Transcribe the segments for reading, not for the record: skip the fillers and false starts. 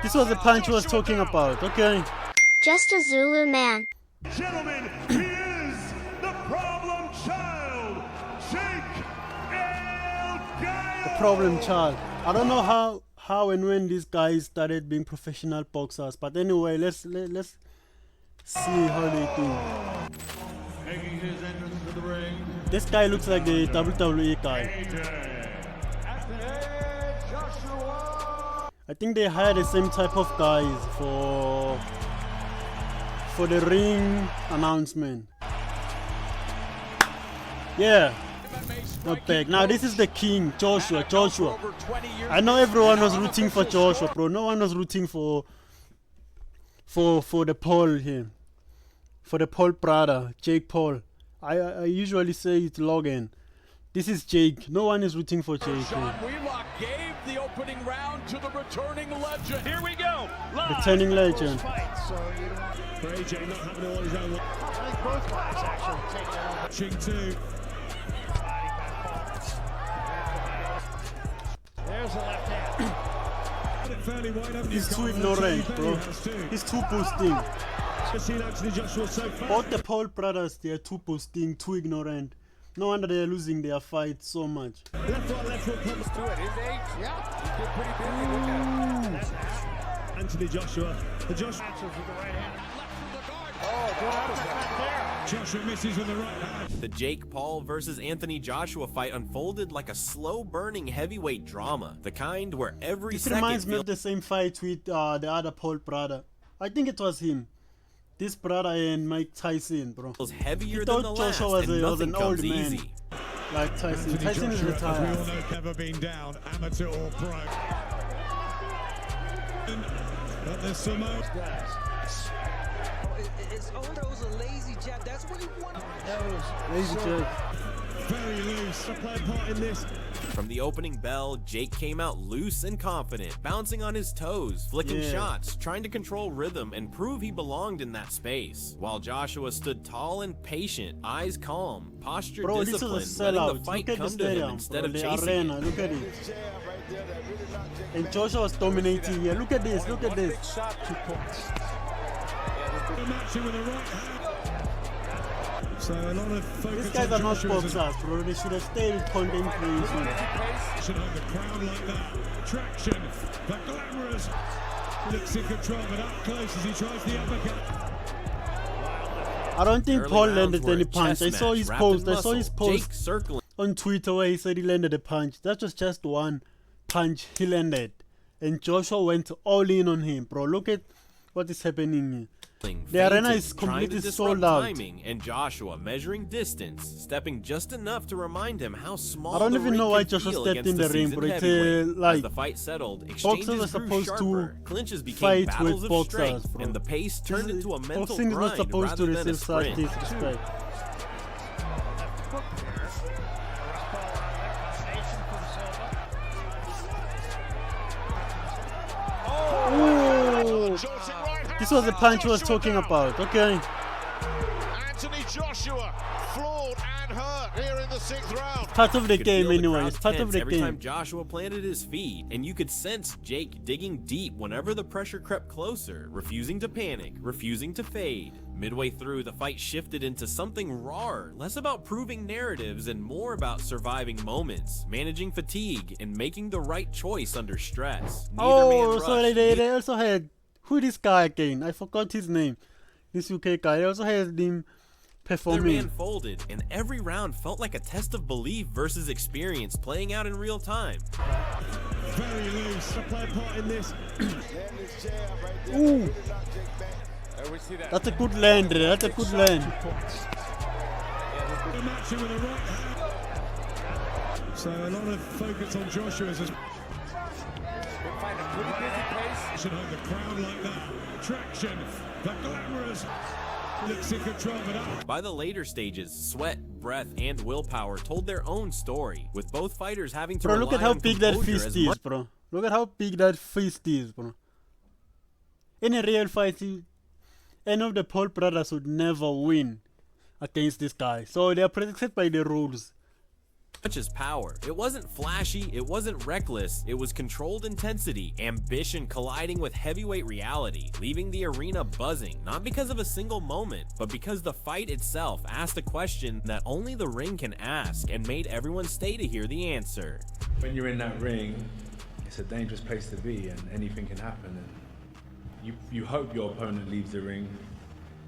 This was the punch I was talking about. Okay. Just a Zulu man. Gentlemen, he is the problem child, Jake The problem child. I don't know how and when these guys started being professional boxers, but anyway, let's see how they do. making his entrance to the ring. This guy looks like the WWE guy. I think they hire the same type of guys for the ring announcement. Yeah, not bad. Now this is the king, Joshua. I know everyone was rooting for Joshua, bro. No one was rooting for the Paul here, for the Paul brother, Jake Paul. I usually say it's Logan. This is Jake. No one is rooting for Jake. Sean Wheelock gave the opening round to the returning legend. Here we go. Returning legend. For AJ not having it on his own. I think both guys actually take it. Ching 2. There's the left hand. Fairly wide, haven't you? He's too ignorant, bro. He's too boosting. Seen Anthony Joshua so far. Both the Paul brothers, they are too boosting, too ignorant. No wonder they are losing their fight so much. Left foot comes To it, his age, yeah, he's been pretty busy with that. Anthony Joshua. The Joshua. With the right hand. Joshua misses with the right hand. The Jake Paul versus Anthony Joshua fight unfolded like a slow-burning heavyweight drama, the kind where every This second reminds me of the same fight with the other Paul brother. I think it was him. This brother and Mike Tyson, bro. feels heavier He than thought the last, Joshua was and was nothing an old comes man. easy. Like Tyson. Anthony Tyson is Joshua, as we all retired. know, never been down, amateur or pro. But there's some It's those a lazy jab. That's what he wanted. Lazy Jake. very loose. To play a part in this. From the opening bell, Jake came out loose and confident, bouncing on his toes, flicking Yeah. shots, trying to control rhythm and prove he belonged in that space. While Joshua stood tall and patient, eyes calm, posture Bro, this disciplined, is a letting sellout. the fight Look at the come to him stadium, instead bro. of The chasing arena. it. Look at it. And Joshua was dominating here. Look at this. Look at this. Matching with the right hand. So a lot of focus These guys on are not Joshua's boxers, bro. They should have stayed with content creation. action on the crowd like that. Traction, the glamorous. Looks in control, but up close as he tries the uppercut. I don't think Early Paul rounds landed were a any punch. I chess saw match his wrapped post. in I saw his muscle. post Jake circling on Twitter where he said he landed a punch. That was just one punch he landed. And Joshua went all in on him, bro. Look at what is happening here. The arena is trying to completely disrupt sold out. timing, and Joshua measuring distance, stepping just enough to remind him how small I don't the even ring know why can Joshua feel stepped in against the ring, seasoned bro. It's heavyweight. like As the fight settled, boxers are exchanges grew supposed to sharper, clinches became fight battles with of boxers, strength, bro. and the pace turned into a mental Boxing is not grind supposed to rather than a receive such sprint. disrespect. Ooh. This was the punch I was talking about. Okay. Anthony Joshua flawed and hurt here in the 6th round. Part of the You could game feel the anyway. crowd It's part of tense the every time game. Joshua planted his feet, and you could sense Jake digging deep whenever the pressure crept closer, refusing to panic, refusing to fade. Midway through, the fight shifted into something rawer, less about proving narratives and more about surviving moments, managing fatigue, and making the right choice under stress. Neither man Oh, so rushed, they also had who this guy again? I forgot his name. This UK guy. They also had him Their man performing. folded, and every round felt like a test of belief versus experience playing out in real time. Very loose. To play a part in this. Ooh, that's a good land. That's a good land. Matching with the right hand. So a lot of focus on Joshua's action on the crowd like that. Traction, the glamorous. Looks in control, but up. By the later stages, sweat, breath, and willpower told their own story, with both fighters having to Bro, look rely at how on big that composure fist as is, much bro. Look at how big that fist is, bro. In a real fight, any of the Paul brothers would never win against this guy. So they are protected by the rules. much as power. It wasn't flashy, it wasn't reckless, it was controlled intensity, ambition colliding with heavyweight reality, leaving the arena buzzing, not because of a single moment, but because the fight itself asked a question that only the ring can ask and made everyone stay to hear the answer. When you're in that ring, it's a dangerous place to be and anything can happen. And you hope your opponent leaves the ring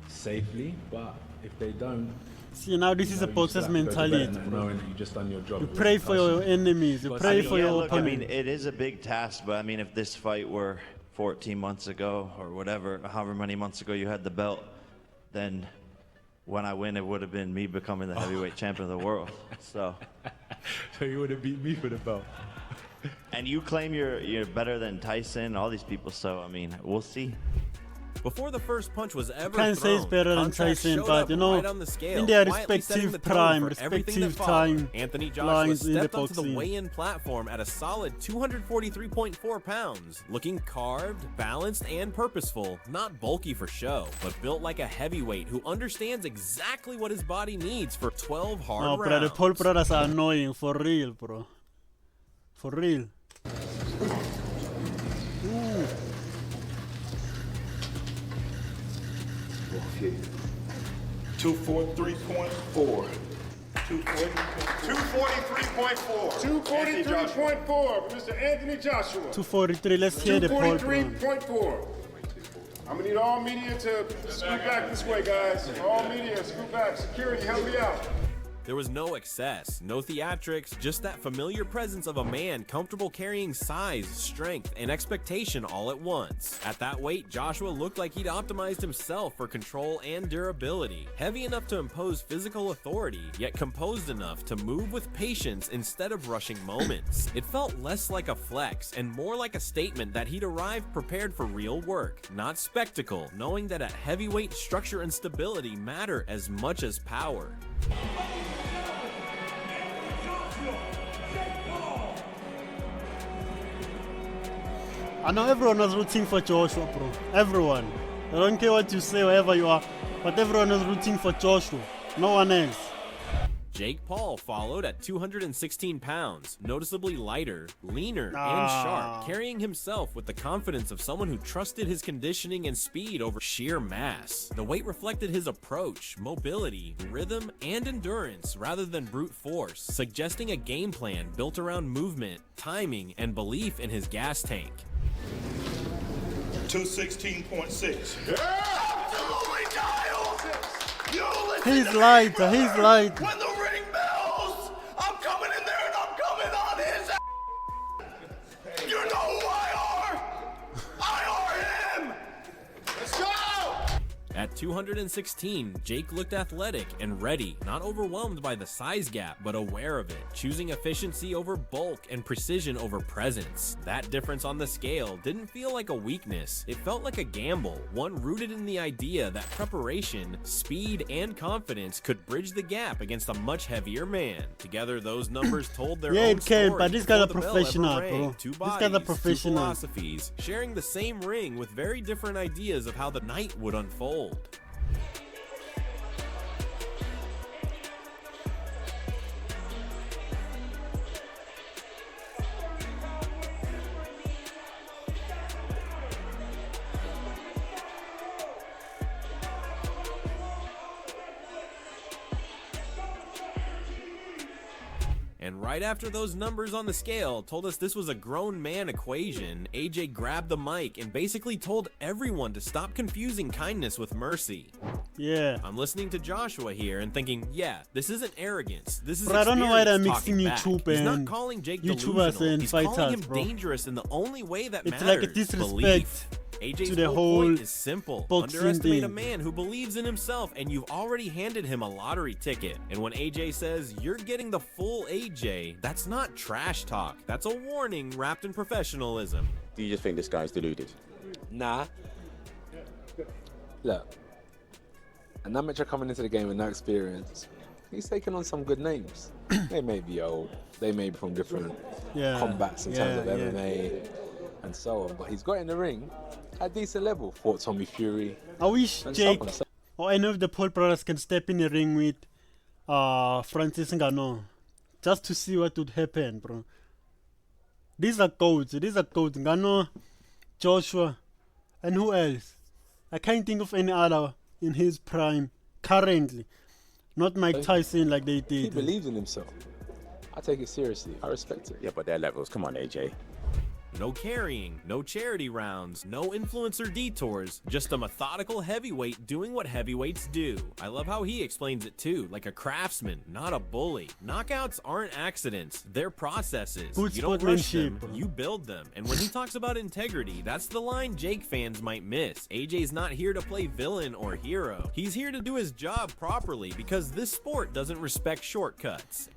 safely, but if they don't, See, now this is a boxer's mentality. Knowing that you just done your job. You pray for your enemies. You pray for your look, I opponent. mean, it is a big task, but I mean, if this fight were 14 months ago or whatever, however many months ago you had the belt, then when I win, it would have been me becoming the heavyweight champion of the world. So you would have beat me for the belt. And you claim you're better than Tyson, all these people. So I mean, we'll see. Before the first punch was ever Can't say it's thrown, better than contracts Tyson, showed but up you know, right on the scale, in their quietly setting respective the tone prime, for everything that respective followed. time Anthony Joshua lines in the stepped onto the boxing. weigh-in platform at a solid 243.4 pounds, looking carved, balanced, and purposeful, not bulky for show, but built like a heavyweight who understands exactly what his body needs for 12 hard No, bro, the rounds. Paul brothers are annoying, for real, bro. For real. Ooh. 243.4. 243.4. 243.4, Mr. Anthony Joshua. 243, let's hear the Paul brothers. 243.4. I'm gonna need all media to scoot back this way, guys. All media, scoot back. Security, help me out. There was no excess, no theatrics, just that familiar presence of a man comfortable carrying size, strength, and expectation all at once. At that weight, Joshua looked like he'd optimized himself for control and durability. Heavy enough to impose physical authority, yet composed enough to move with patience instead of rushing moments. It felt less like a flex and more like a statement that he'd arrived prepared for real work, not spectacle, knowing that at heavyweight, structure and stability matter as much as power. I know everyone was rooting for Joshua, bro. Everyone. I don't care what you say, wherever you are, but everyone was rooting for Joshua. No one else. Jake Paul followed at 216 pounds, noticeably lighter, leaner, and sharp, carrying himself with the confidence of someone who trusted his conditioning and speed over sheer mass. The weight reflected his approach, mobility, rhythm, and endurance rather than brute force, suggesting a game plan built around movement, timing, and belief in his gas tank. 216.6. Absolutely dialed! You listen He's to me, light, brother. he's light. When the ring bells, I'm coming in there and I'm coming on his ass. You know who I are? I are him! Let's go! At 216, Jake looked athletic and ready, not overwhelmed by the size gap, but aware of it, choosing efficiency over bulk and precision over presence. That difference on the scale didn't feel like a weakness, it felt like a gamble, one rooted in the idea that preparation, speed, and confidence could bridge the gap against a much heavier man. Together, those numbers told their Yeah, own it can, story but this guy's a before the bell professional, ever rang. bro. Two This guy's a bodies, two professional. philosophies, sharing the same ring with very different ideas of how the night would unfold. And right after those numbers on the scale told us this was a grown man equation, AJ grabbed the mic and basically told everyone to stop confusing kindness with mercy. Yeah. I'm listening to Joshua here and thinking, yeah, this isn't arrogance. This is Bro, I don't know why they're experience mixing talking back. YouTube He's not and calling Jake YouTubers delusional. and He's calling fighters, him bro. dangerous in the only way that It's matters. like a disrespect Belief. AJ's to the whole point whole is simple. boxing Underestimate a thing. man who believes in himself and you've already handed him a lottery ticket. And when AJ says you're getting the full AJ, that's not trash talk. That's a warning wrapped in professionalism. Do you just think this guy's deluded? Nah. Look, an amateur coming into the game with no experience, he's taking on some good names. They may be old, they may be from different combats in terms of MMA and so on, but he's got in the ring at a decent level. Fought Tommy Fury. I wish Jake or any of the Paul brothers can step in the ring with Francis Ngannou. just to see what would happen, bro. These are goats. Ngano, Joshua, and who else? I can't think of any other in his prime currently. Not Mike Tyson like they did. He believes in himself. I take it seriously. I respect it. Yeah, but their levels. Come on, AJ. No carrying, no charity rounds, no influencer detours, just a methodical heavyweight doing what heavyweights do. I love how he explains it too, like a craftsman, not a bully. Knockouts aren't accidents, they're processes. Good You don't rush them, sportsmanship. you build them. And when he talks about integrity, that's the line Jake fans might miss. AJ's not here to play villain or hero. He's here to do his job properly because this sport doesn't respect shortcuts.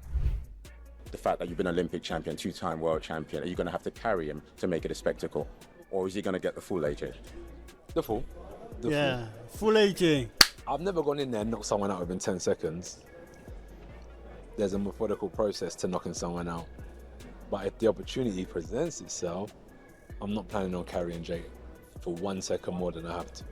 The fact that you've been Olympic champion, 2-time world champion, are you going to have to carry him to make it a spectacle? Or is he going to get the full, AJ? The full. Full AJ. I've never gone in there and knocked someone out within 10 seconds. There's a methodical process to knocking someone out. But if the opportunity presents itself, I'm not planning on carrying Jake for 1 second more than I have to.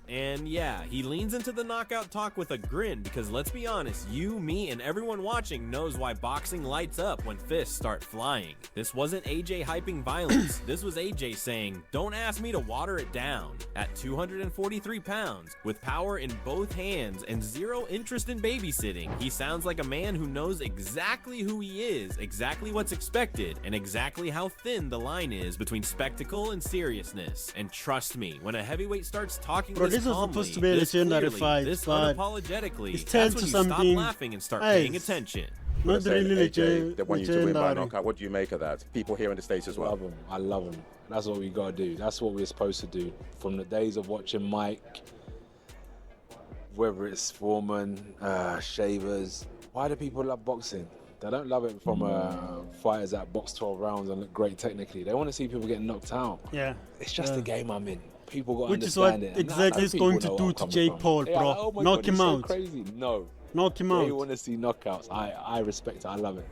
And yeah, he leans into the knockout talk with a grin because let's be honest, you, me, and everyone watching knows why boxing lights up when fists start flying. This wasn't AJ hyping violence. This was AJ saying, don't ask me to water it down. At 243 pounds, with power in both hands and zero interest in babysitting, he sounds like a man who knows exactly who he is, exactly what's expected, and exactly how thin the line is between spectacle and seriousness. And trust me, when a heavyweight starts talking This was supposed to be a legendary fight, this but unapologetically, it's that's turned when to you stop something laughing and start paying attention. Not really AJ, they want you to win by legendary. knockout. What do you make of that? People here in the States as well. I love him. That's what we gotta do. That's what we're supposed to do. From the days of watching Mike, whether it's Foreman, Shavers, why do people love boxing? They don't love it from fighters that box 12 rounds and look great technically. They want to see people getting knocked out. Yeah. It's just the game I'm in. People got to Which is what understand it. exactly is going to do to Jake Paul, bro. Oh my Knock God, him he's so out. crazy. No. Knock him They out. want to see knockouts. I respect it. I love it.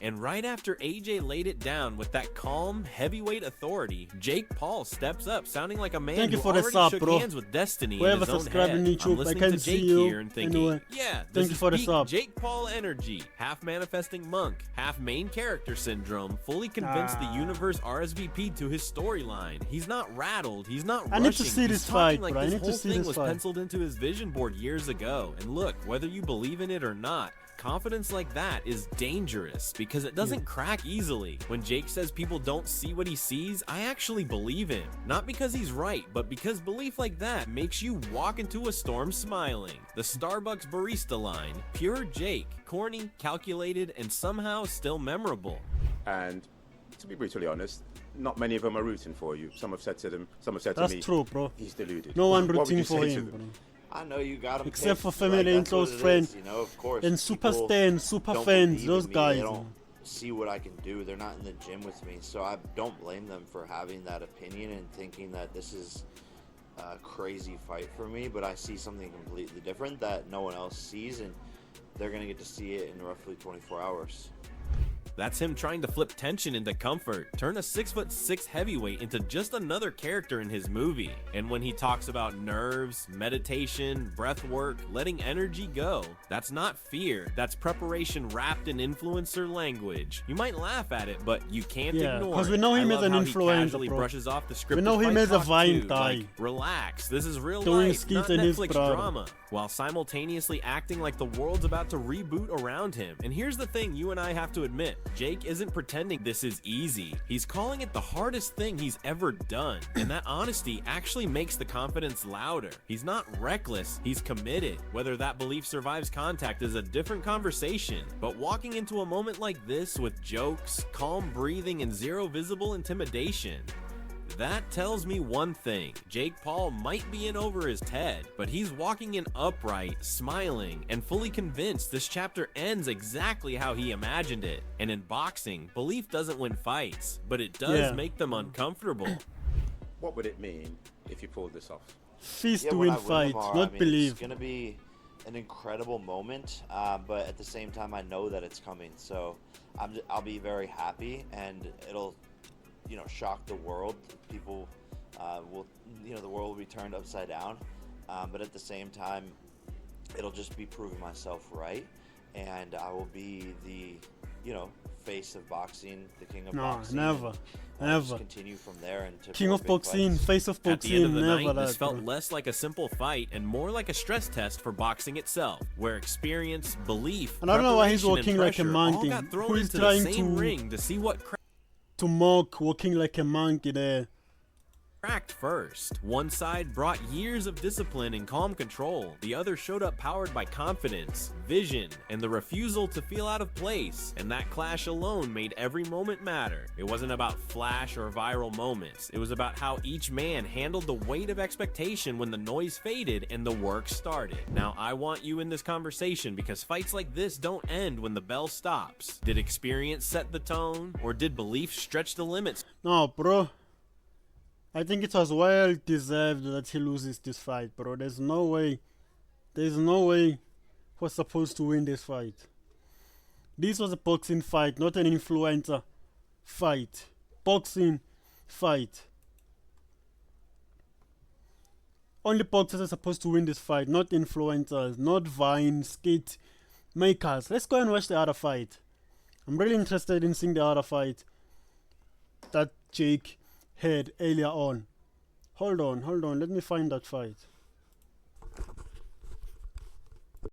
And right after AJ laid it down with that calm, heavyweight authority, Jake Paul steps up, sounding like a man Thank you who for the already sub, shook bro. hands with destiny Whoever in his own subscribed head. on YouTube, I'm listening I to can see Jake you. here and thinking, Anyway, yeah, thank this you is for the peak sub. Jake Paul energy, half manifesting monk, half main character syndrome, fully convinced the universe RSVP to his storyline. He's not rattled, he's not I need rushing. to see He's this talking fight, like bro. I this need to whole see thing this was fight. penciled into his vision board years ago. And look, whether you believe in it or not, confidence like that is dangerous because it doesn't crack easily. When Jake says people don't see what he sees, I actually believe him. Not because he's right, but because belief like that makes you walk into a storm smiling. The Starbucks barista line, pure Jake, corny, calculated, and somehow still memorable. And to be brutally honest, not many of them are rooting for you. Some have said to me, That's true, bro. he's deluded. No one What would rooting you for say to him, them? bro. I know you got him Except picked, for family like, and that's what close it friends. is, you know, of course. And super People stands, super don't fans, believe in those me, guys. They don't see what I can do. They're not in the gym with me, so I don't blame them for having that opinion and thinking that this is a crazy fight for me. But I see something completely different that no one else sees, and they're gonna get to see it in roughly 24 hours. That's him trying to flip tension into comfort, turn a 6'6" heavyweight into just another character in his movie. And when he talks about nerves, meditation, breath work, letting energy go, that's not fear, that's preparation wrapped in influencer language. You might laugh at it, but you can't ignore it. Because we know him I as love an how he influencer, casually bro. brushes off the scripted We know him fight as a talk Vine too, guy. like, relax, this is real Doing life, skits not and his Netflix brother. drama, while simultaneously acting like the world's about to reboot around him. And here's the thing you and I have to admit, Jake isn't pretending this is easy. He's calling it the hardest thing he's ever done. And that honesty actually makes the confidence louder. He's not reckless, he's committed. Whether that belief survives contact is a different conversation. But walking into a moment like this with jokes, calm breathing, and zero visible intimidation, that tells me one thing. Jake Paul might be in over his head, but he's walking in upright, smiling, and fully convinced this chapter ends exactly how he imagined it. And in boxing, belief doesn't win fights, but it does make them uncomfortable. What would it mean if you pulled this off? Feast to when win I win fights, tomorrow, not I mean, believe. It's gonna be an incredible moment, but at the same time, I know that it's coming. So I'll be very happy, and it'll, you know, shock the world. People will, you know, the world will be turned upside down. But at the same time, it'll just be proving myself right, and I will be the you know, face of boxing, the king of No, boxing. never. and Never. just continue from there into King more of big boxing, fights. face of At the end of boxing, the never night, that. this felt bro. less like a simple fight and more like a stress test for boxing itself, where experience, belief, And I don't know why he's preparation, and walking like a pressure all monkey. got thrown Who is into the trying same to- ring to see what To mock walking like a monkey there. cracked first. One side brought years of discipline and calm control. The other showed up powered by confidence, vision, and the refusal to feel out of place. And that clash alone made every moment matter. It wasn't about flash or viral moments. It was about how each man handled the weight of expectation when the noise faded and the work started. Now, I want you in this conversation because fights like this don't end when the bell stops. Did experience set the tone, or did belief stretch the limits? No, bro. I think it was well deserved that he loses this fight, bro. There's no way we're supposed to win this fight. This was a boxing fight, not an influencer fight. Boxing fight. Only boxers are supposed to win this fight, not influencers, not Vine, skit makers. Let's go and watch the other fight. I'm really interested in seeing the other fight that Jake had earlier on. Hold on, let me find that fight.